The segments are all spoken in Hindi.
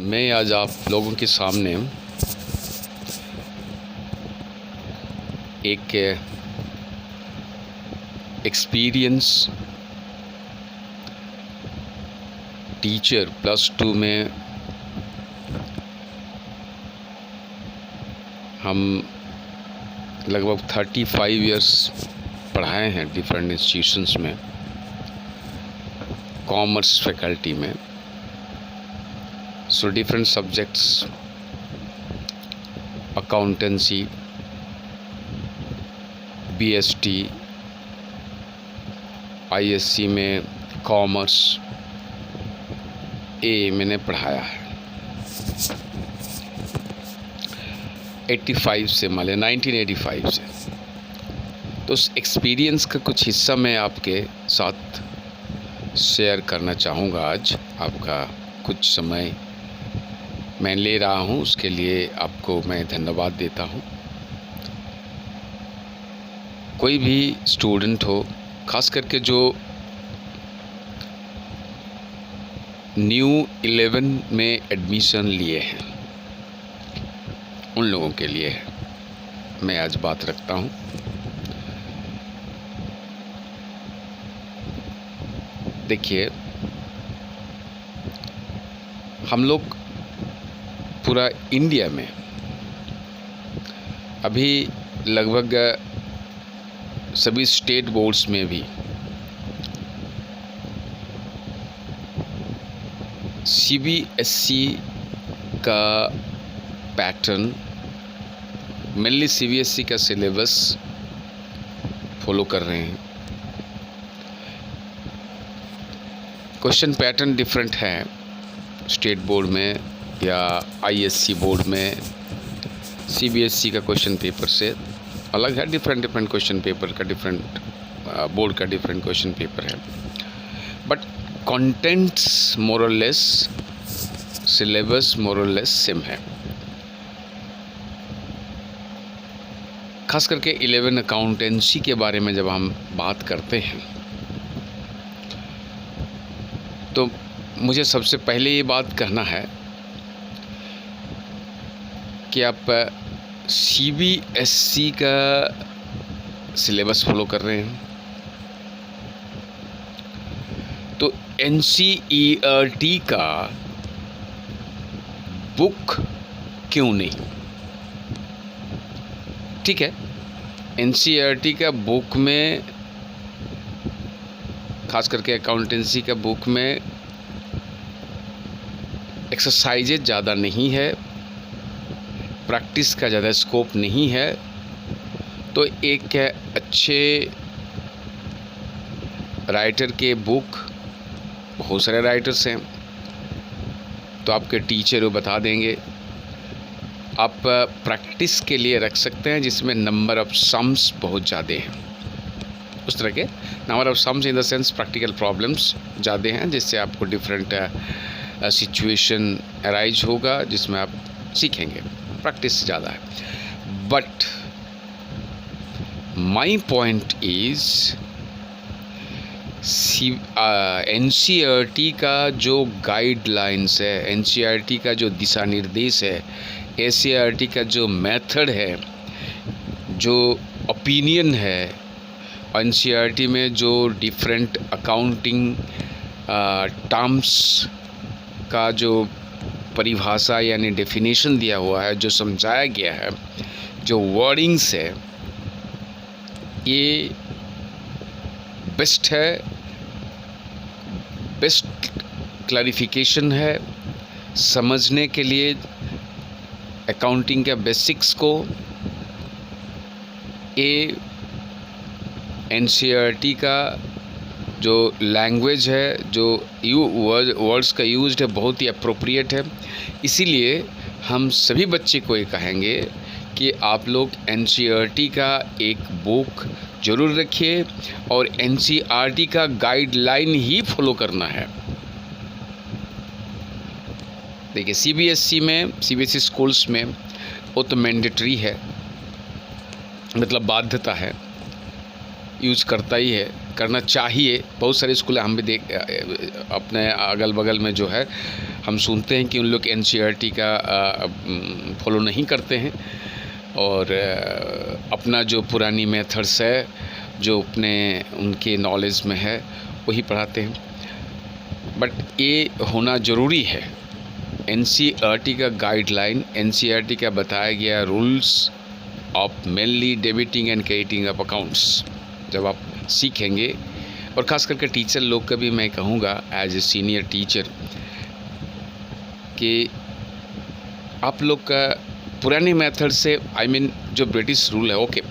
मैं आज आप लोगों के सामने एक एक्सपीरियंस टीचर +2 में हम लगभग 35 इयर्स पढ़ाए हैं डिफरेंट इंस्टीट्यूशंस में, कॉमर्स फैकल्टी में। So different subjects, accountancy, BST, ISC में कॉमर्स मैंने पढ़ाया है 85 से, मान लें 1985 से। तो उस एक्सपीरियंस का कुछ हिस्सा मैं आपके साथ शेयर करना चाहूँगा। आज आपका कुछ समय मैं ले रहा हूँ, उसके लिए आपको मैं धन्यवाद देता हूँ। कोई भी स्टूडेंट हो, ख़ास करके जो न्यू 11 में एडमिशन लिए हैं, उन लोगों के लिए मैं आज बात रखता हूँ। देखिए, हम लोग पूरा इंडिया में अभी लगभग सभी स्टेट बोर्ड्स में भी CBSE का पैटर्न, मेनली CBSE का सिलेबस फॉलो कर रहे हैं। क्वेश्चन पैटर्न डिफरेंट है स्टेट बोर्ड में या ISC बोर्ड में। CBSE का क्वेश्चन पेपर से अलग है, डिफरेंट क्वेश्चन पेपर का, डिफरेंट बोर्ड का डिफरेंट क्वेश्चन पेपर है, बट कंटेंट्स मोर और लेस, सिलेबस मोर और लेस सेम है। खास करके 11 अकाउंटेंसी के बारे में जब हम बात करते हैं तो मुझे सबसे पहले ये बात कहना है कि आप CBSE का सिलेबस फॉलो कर रहे हैं तो NCERT का बुक क्यों नहीं? ठीक है, NCERT का बुक में, खास करके अकाउंटेंसी का बुक में एक्सरसाइजेज ज़्यादा नहीं है, प्रैक्टिस का ज़्यादा स्कोप नहीं है। तो एक अच्छे राइटर के बुक, बहुत सारे राइटर्स हैं, तो आपके टीचर वो बता देंगे। आप प्रैक्टिस के लिए रख सकते हैं जिसमें नंबर ऑफ सम्स बहुत ज़्यादा हैं, उस तरह के number of sums in the sense practical problems ज़्यादा हैं, जिससे आपको डिफरेंट सिचुएशन अराइज होगा जिसमें आप सीखेंगे। प्रैक्टिस ज़्यादा है, but my point is NCERT का जो गाइडलाइंस है, NCERT का जो दिशा निर्देश है, NCERT का जो मेथड है, जो ओपिनियन है, NCERT में जो डिफरेंट अकाउंटिंग टर्म्स का जो परिभाषा यानी डेफिनेशन दिया हुआ है, जो समझाया गया है, जो वर्डिंग्स है, ये बेस्ट है, बेस्ट क्लैरिफिकेशन है समझने के लिए अकाउंटिंग के बेसिक्स को। NCERT का जो लैंग्वेज है, जो वर्ड्स का यूज है, बहुत ही अप्रोप्रिएट है। इसीलिए हम सभी बच्चे को ये कहेंगे कि आप लोग NCERT का एक बुक ज़रूर रखिए और NCERT का गाइडलाइन ही फॉलो करना है। देखिए, CBSE स्कूल्स में वो तो मैंडेटरी है, मतलब बाध्यता है, यूज़ करता ही है, करना चाहिए। बहुत सारे स्कूल हम भी अपने अगल बगल में जो है हम सुनते हैं कि उन लोग एनसीईआरटी का फॉलो नहीं करते हैं और अपना जो पुरानी मेथड्स है, जो अपने उनके नॉलेज में है, वही पढ़ाते हैं। बट ये होना ज़रूरी है। एनसीईआरटी का गाइडलाइन, एनसीईआरटी का बताया गया rules of mainly debiting and crediting of accounts जब आप सीखेंगे, और ख़ास करके टीचर लोग का भी मैं कहूँगा एज ए सीनियर टीचर कि आप लोग का पुराने मेथड से जो ब्रिटिश रूल है, ओके,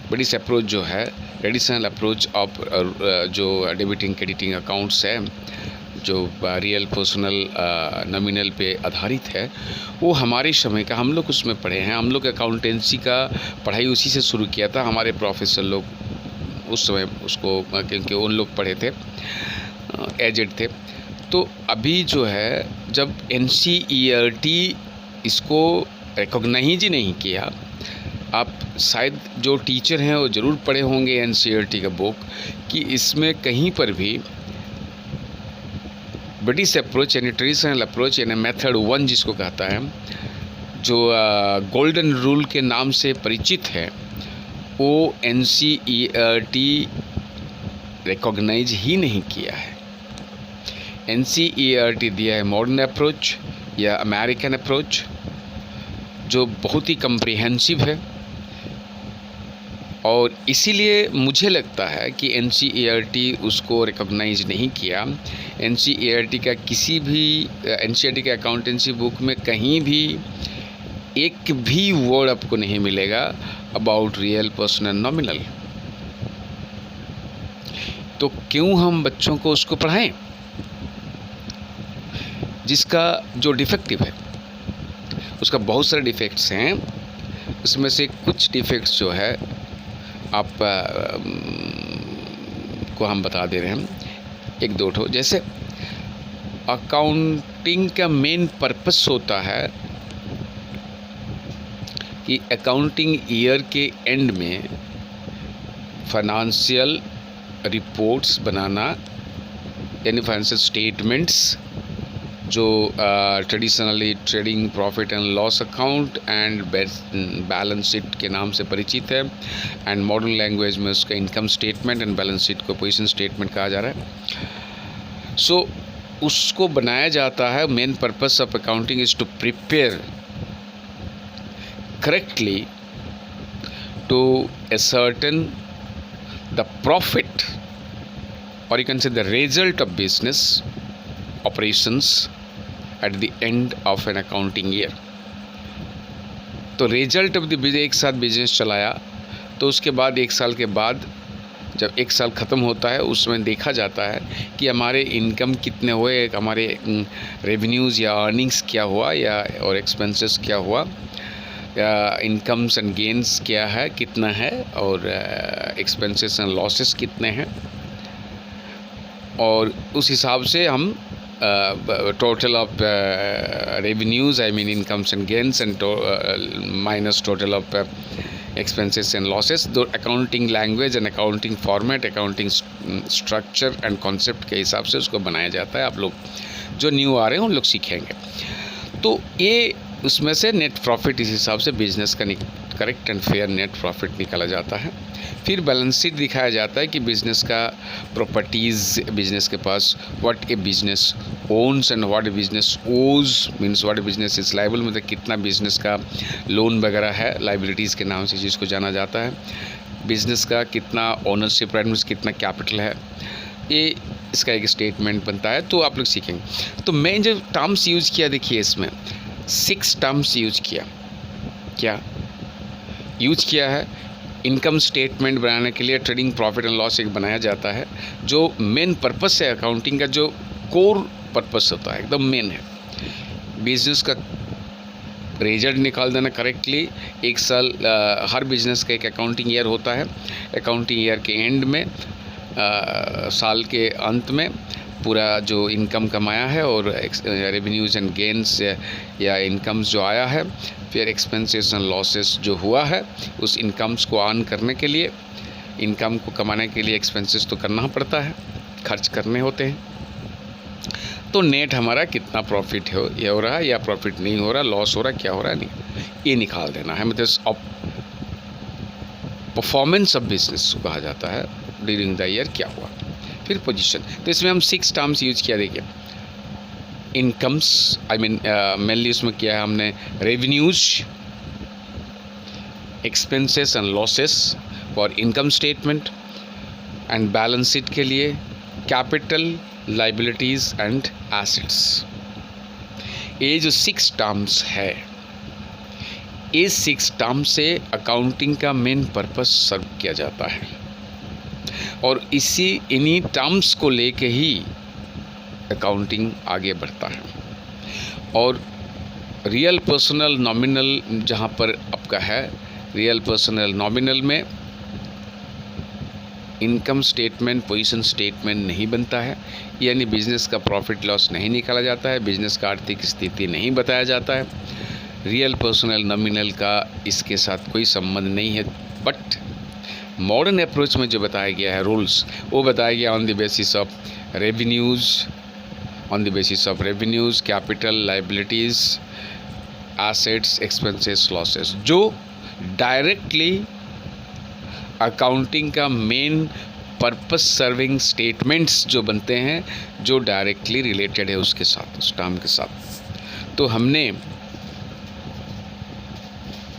ब्रिटिश अप्रोच जो है, ट्रेडिशनल अप्रोच ऑफ जो डेबिटिंग क्रेडिटिंग अकाउंट्स है, जो रियल पर्सनल नॉमिनल पे आधारित है, वो हमारे समय का, हम लोग उसमें पढ़े हैं। हम लोग अकाउंटेंसी का पढ़ाई उसी से शुरू किया था। हमारे प्रोफेसर लोग उस समय उसको, क्योंकि उन लोग पढ़े थे, एजेड थे। तो अभी जो है, जब एनसीईआरटी इसको रिकॉग्नाइज ही नहीं किया, आप शायद जो टीचर हैं वो ज़रूर पढ़े होंगे एनसीईआरटी का बुक, कि इसमें कहीं पर भी ब्रिटिश अप्रोच यानी ट्रेडिशनल अप्रोच यानी मेथड 1 जिसको कहता है, जो गोल्डन रूल के नाम से परिचित है, वो एनसीईआरटी रिकॉग्नाइज ही नहीं किया है। एनसीईआरटी दिया है मॉडर्न अप्रोच या अमेरिकन अप्रोच, जो बहुत ही कम्प्रिहेंसिव है। और इसीलिए मुझे लगता है कि एनसीईआरटी उसको रिकॉग्नाइज नहीं किया। एनसीईआरटी का किसी भी एनसीईआरटी के अकाउंटेंसी बुक में कहीं भी एक भी वर्ड आपको नहीं मिलेगा अबाउट रियल पर्सनल नॉमिनल। तो क्यों हम बच्चों को उसको पढ़ाएं जिसका जो डिफेक्टिव है, उसका बहुत सारे डिफेक्ट्स हैं। उसमें से कुछ डिफेक्ट्स जो है आप को हम बता दे रहे हैं, एक दो ठो। जैसे अकाउंटिंग का मेन पर्पस होता है कि अकाउंटिंग ईयर के एंड में फाइनेंशियल रिपोर्ट्स बनाना, यानी फाइनेंशियल स्टेटमेंट्स, जो traditionally trading profit and loss account and balance sheet के नाम से परिचित है, एंड मॉडर्न लैंग्वेज में उसका income statement and balance sheet को पोजीशन स्टेटमेंट कहा जा रहा है। सो उसको बनाया जाता है। Main purpose of accounting is to prepare correctly to ascertain the profit, or you can say the result of business operations at the end of an accounting year. तो रिजल्ट ऑफ द एक साथ बिजनेस चलाया, तो उसके बाद एक साल के बाद जब एक साल ख़त्म होता है, उसमें देखा जाता है कि हमारे इनकम कितने हुए, हमारे रेवेन्यूज़ या अर्निंग्स क्या हुआ, या और एक्सपेंसेस क्या हुआ, या इनकम्स एंड गेन्स क्या है, कितना है, और एक्सपेंसेस एंड लॉसेस कितने हैं। और उस हिसाब से हम total of revenues, I mean incomes and gains, and minus total of expenses and losses, दो accounting language and accounting format, accounting structure and concept के हिसाब से उसको बनाया जाता है। आप लोग जो न्यू आ रहे हैं उन लोग सीखेंगे। तो ये उसमें से नेट प्रॉफिट इस हिसाब से बिजनेस का correct and fair net profit निकाला जाता है। फिर बैलेंस शीट दिखाया जाता है कि बिज़नेस का प्रॉपर्टीज़, बिज़नेस के पास what a business owns and what a business owes, means what a business is liable, मतलब कितना बिज़नेस का लोन वगैरह है, लाइबिलिटीज़ के नाम से जिसको जाना जाता है। बिज़नेस का कितना ओनरशिप राइट, मीन्स कितना कैपिटल है, ये इसका एक स्टेटमेंट बनता है। तो आप लोग सीखेंगे। तो मैं जो टर्म्स यूज़ किया, देखिए इसमें 6 टर्म्स यूज किया। क्या यूज किया है? इनकम स्टेटमेंट बनाने के लिए ट्रेडिंग प्रॉफिट एंड लॉस एक बनाया जाता है, जो मेन पर्पस है अकाउंटिंग का, जो कोर पर्पस होता है, एकदम मेन है। बिजनेस का रिजल्ट निकाल देना करेक्टली। एक साल हर बिजनेस का एक अकाउंटिंग ईयर होता है। अकाउंटिंग ईयर के एंड में साल के अंत में पूरा जो इनकम कमाया है और रेवेन्यूज़ एंड गेन्स या इनकम्स जो आया है, फिर एक्सपेंसेस एंड लॉसेस जो हुआ है, उस इनकम्स को अर्न करने के लिए, इनकम को कमाने के लिए एक्सपेंसेस तो करना पड़ता है, खर्च करने होते हैं। तो नेट हमारा कितना प्रॉफिट हो रहा है या प्रॉफिट नहीं हो रहा, लॉस हो रहा, क्या हो रहा है, नहीं, ये निकाल देना है। मतलब परफॉर्मेंस ऑफ बिजनेस कहा जाता है ड्यूरिंग द ईयर क्या हुआ। फिर पोजीशन, तो इसमें हम 6 टर्म्स यूज किया। देखिए इनकम्स, आई मीन मेनली उसमें किया है हमने revenues, expenses and losses for income statement, and balance sheet के लिए कैपिटल, लाइबिलिटीज़ एंड एसेट्स। ये जो 6 टर्म्स है, ये 6 टर्म्स से अकाउंटिंग का मेन पर्पस सर्व किया जाता है, और इन्हीं टर्म्स को लेके ही अकाउंटिंग आगे बढ़ता है। और रियल पर्सनल नॉमिनल जहाँ पर आपका है, रियल पर्सनल नॉमिनल में इनकम स्टेटमेंट, पोजीशन स्टेटमेंट नहीं बनता है, यानी बिजनेस का प्रॉफिट लॉस नहीं निकाला जाता है, बिजनेस का आर्थिक स्थिति नहीं बताया जाता है। रियल पर्सनल नॉमिनल का इसके साथ कोई संबंध नहीं है। बट मॉडर्न अप्रोच में जो बताया गया है रूल्स, वो बताया गया on the basis of revenues, capital, liabilities, assets, expenses, losses, जो डायरेक्टली अकाउंटिंग का मेन पर्पस सर्विंग स्टेटमेंट्स जो बनते हैं, जो डायरेक्टली रिलेटेड है उसके साथ, उस टर्म के साथ। तो हमने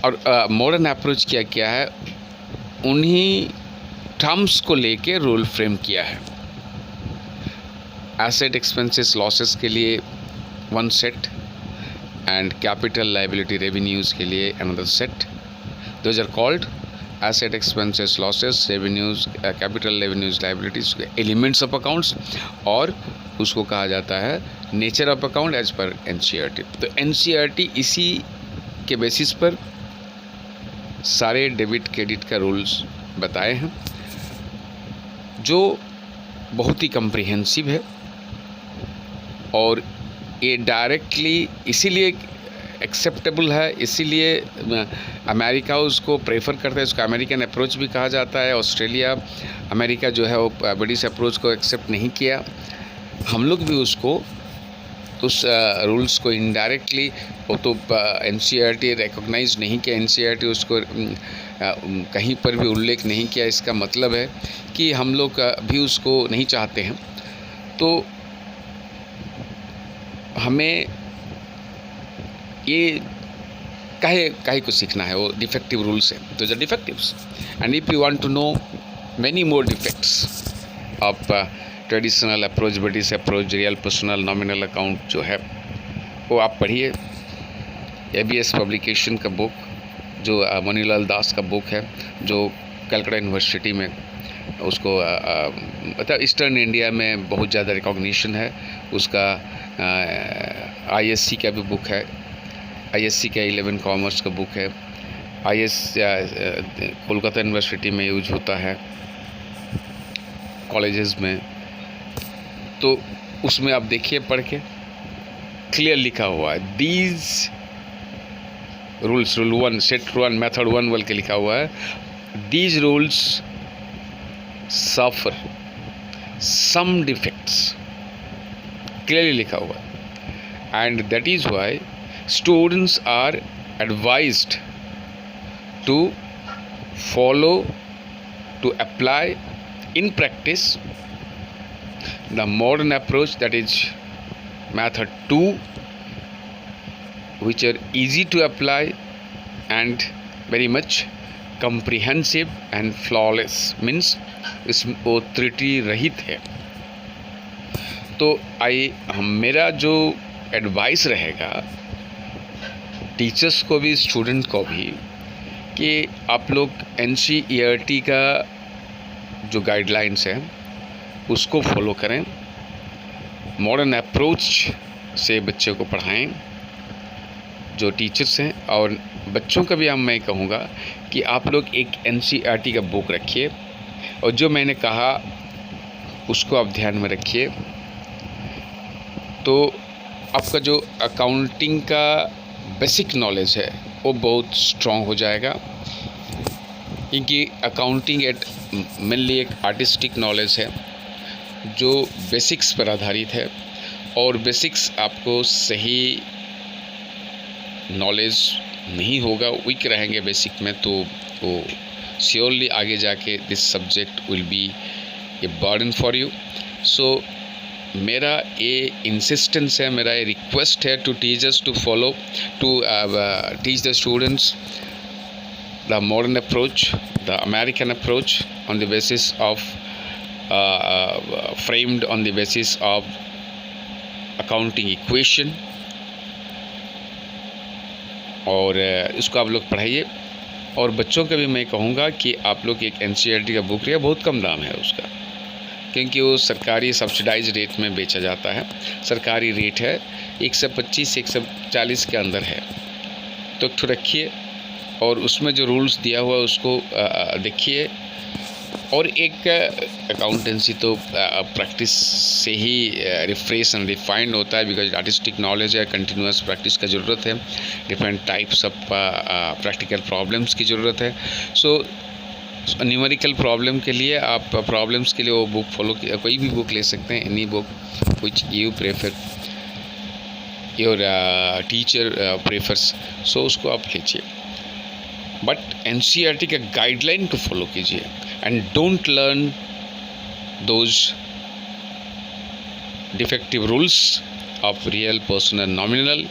और मॉडर्न अप्रोच क्या किया है, उन्हीं टर्म्स को लेके रूल फ्रेम किया है। एसेट, एक्सपेंसेस, लॉसेस के लिए 1 set, and capital, liability, revenues के लिए another set. Those are called asset, expenses, losses, revenues, capital, revenues, liabilities, elements of accounts, और उसको कहा जाता है nature of account as per NCERT. तो एनसीईआरटी इसी के बेसिस पर सारे डेबिट क्रेडिट का रूल्स बताए हैं, जो बहुत ही कम्प्रिहेंसिव है, और ये डायरेक्टली इसीलिए एक्सेप्टेबल है, इसीलिए अमेरिका उसको प्रेफर करता है, उसको अमेरिकन अप्रोच भी कहा जाता है। ऑस्ट्रेलिया, अमेरिका जो है वो ब्रिटिश अप्रोच को एक्सेप्ट नहीं किया। हम लोग भी उसको उस रूल्स को इनडायरेक्टली, वो तो एनसीईआरटी रिकॉग्नाइज नहीं किया, एनसीईआरटी उसको कहीं पर भी उल्लेख नहीं किया। इसका मतलब है कि हम लोग भी उसको नहीं चाहते हैं। तो हमें ये काहे को सीखना है, वो डिफेक्टिव रूल्स है, तो the defectives, and if you want to know many more defects of traditional approach, British approach, real personal nominal account जो है, वो आप पढ़िए। एबीएस पब्लिकेशन का बुक, जो मनीलाल दास का बुक है, जो कलकत्ता यूनिवर्सिटी में उसको मतलब ईस्टर्न इंडिया में बहुत ज़्यादा रिकॉग्निशन है उसका। आईएससी का भी बुक है, आईएससी का 11 कॉमर्स का बुक है, कोलकाता यूनिवर्सिटी में यूज होता है कॉलेजेस में। तो उसमें आप देखिए, पढ़ के क्लियर लिखा हुआ है, these rules, rule 1, set 1, method 1 बोल के लिखा हुआ है, these rules suffer some defects, clearly लिखा हुआ है, and that is why students are advised to follow, to apply in practice the modern approach, that is method 2, which are easy to apply and very much comprehensive and flawless, means इसमें वो त्रुटि रहित है। तो मेरा जो एडवाइस रहेगा टीचर्स को भी, स्टूडेंट को भी, कि आप लोग एनसीईआरटी का जो गाइडलाइंस है उसको फॉलो करें, मॉडर्न अप्रोच से बच्चे को पढ़ाएं जो टीचर्स हैं। और बच्चों का भी मैं कहूँगा कि आप लोग एक एनसीईआरटी का बुक रखिए, और जो मैंने कहा उसको आप ध्यान में रखिए, तो आपका जो अकाउंटिंग का बेसिक नॉलेज है वो बहुत स्ट्रॉन्ग हो जाएगा। क्योंकि अकाउंटिंग मेनली एक आर्टिस्टिक नॉलेज है जो बेसिक्स पर आधारित है। और बेसिक्स आपको सही नॉलेज नहीं होगा, वीक रहेंगे बेसिक में, तो वो श्योरली आगे जाके this subject will be a burden for you. So मेरा ये इंसिस्टेंस है, मेरा ये रिक्वेस्ट है to teachers to follow, to teach the students the modern approach, the American approach, on the basis of framed on the basis of accounting equation, और इसको आप लोग पढ़ाइए। और बच्चों का भी मैं कहूँगा कि आप लोग एक NCERT का बुक लिया, बहुत कम दाम है उसका, क्योंकि वो सरकारी सब्सिडाइज रेट में बेचा जाता है। सरकारी रेट है 125 140 के अंदर है, तो रखिए और उसमें जो रूल्स दिया हुआ है उसको देखिए। और एक अकाउंटेंसी तो प्रैक्टिस से ही रिफ्रेश एंड रिफाइंड होता है, बिकॉज आर्टिस्टिक नॉलेज है, कंटिन्यूस प्रैक्टिस का ज़रूरत है, different types of practical problems की ज़रूरत है। सो न्यूमेरिकल प्रॉब्लम के लिए आप प्रॉब्लम्स के लिए वो बुक फॉलो, कोई भी बुक ले सकते हैं, any book which you prefer, your teacher prefers, so उसको आप लीजिए। बट NCERT का गाइडलाइन को फॉलो कीजिए and don't learn those defective rules of real, personal, nominal,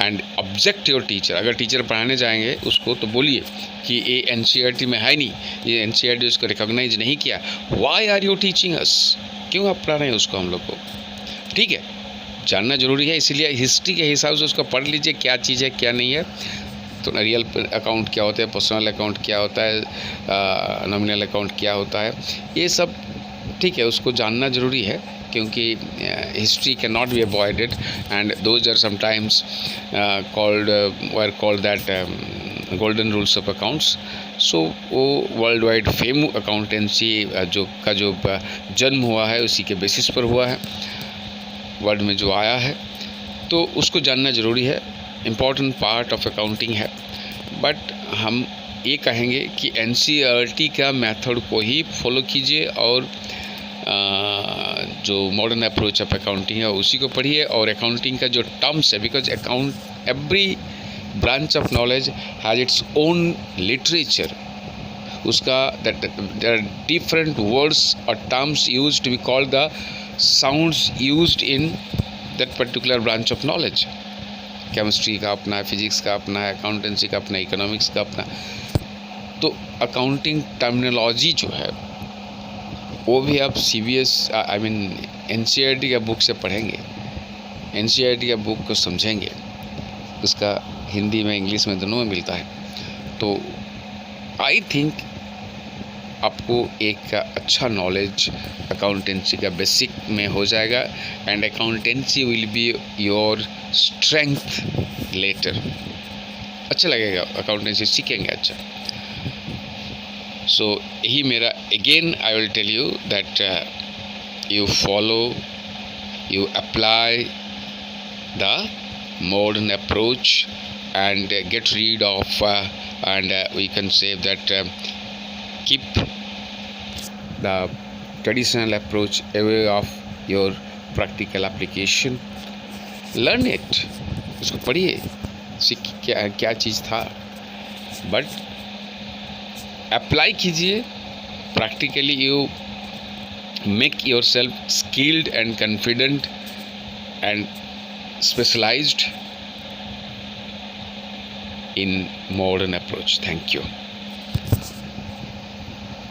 and object your teacher. अगर टीचर पढ़ाने जाएंगे उसको तो बोलिए कि ये NCERT में है नहीं, ये NCERT उसको रिकॉग्नाइज नहीं किया, why are you teaching us, क्यों आप पढ़ा रहे हैं उसको हम लोग को। ठीक है, जानना जरूरी है, इसीलिए हिस्ट्री के हिसाब से उसको पढ़ लीजिए, क्या चीज़ है क्या नहीं है। तो रियल अकाउंट क्या होता है, पर्सनल अकाउंट क्या होता है, नॉमिनल अकाउंट क्या होता है, ये सब ठीक है, उसको जानना ज़रूरी है, क्योंकि history can not be avoided and those are sometimes called that golden rules of accounts. So वो वर्ल्ड वाइड फेम अकाउंटेंसी जो जन्म हुआ है उसी के बेसिस पर हुआ है, वर्ल्ड में जो आया है, तो उसको जानना ज़रूरी है, इम्पॉर्टेंट पार्ट ऑफ अकाउंटिंग है। बट हम ये कहेंगे कि NCERT का मेथड को ही फॉलो कीजिए और जो मॉडर्न अप्रोच ऑफ अकाउंटिंग है उसी को पढ़िए। और अकाउंटिंग का जो टर्म्स है, because account every branch of knowledge has its own literature, उसका देयर आर डिफरेंट वर्ड्स और terms used to be called the sounds used in that particular branch of knowledge. Chemistry का अपना है, फिजिक्स का अपना है, अकाउंटेंसी का अपना, इकोनॉमिक्स का अपना। तो अकाउंटिंग टर्मिनोलॉजी जो है वो भी आप CBS NCERT का बुक से पढ़ेंगे, NCERT का बुक को समझेंगे, उसका हिंदी में इंग्लिश में दोनों में मिलता है। तो आई थिंक आपको एक अच्छा नॉलेज अकाउंटेंसी का बेसिक में हो जाएगा and accountancy will be your strength later. अच्छा लगेगा, अकाउंटेंसी सीखेंगे अच्छा। सो यही मेरा, again I will tell you that you follow, you apply the modern approach and get rid of and we can say that keep the traditional approach away of your practical application. Learn it, उसको पढ़िए, सीख क्या क्या चीज़ था, बट अप्लाई कीजिए practically. You make yourself skilled and confident and specialized in modern approach. Thank you.